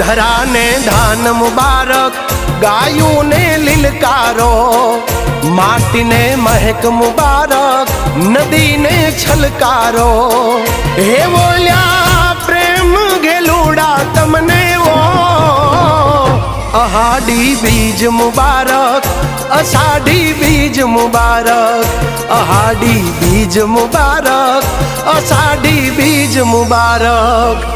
ધરાને ધાન મુબારક, ગાયુંને લીલકારો, માટીને મહેક મુબારક, નદીને છલકારો. હે બોલ્યા પ્રેમ ઘેલુડા તમને ઓ, અહાડી બીજ મુબારક, અષાઢી બીજ મુબારક, અહાડી બીજ મુબારક, અષાઢી બીજ મુબારક.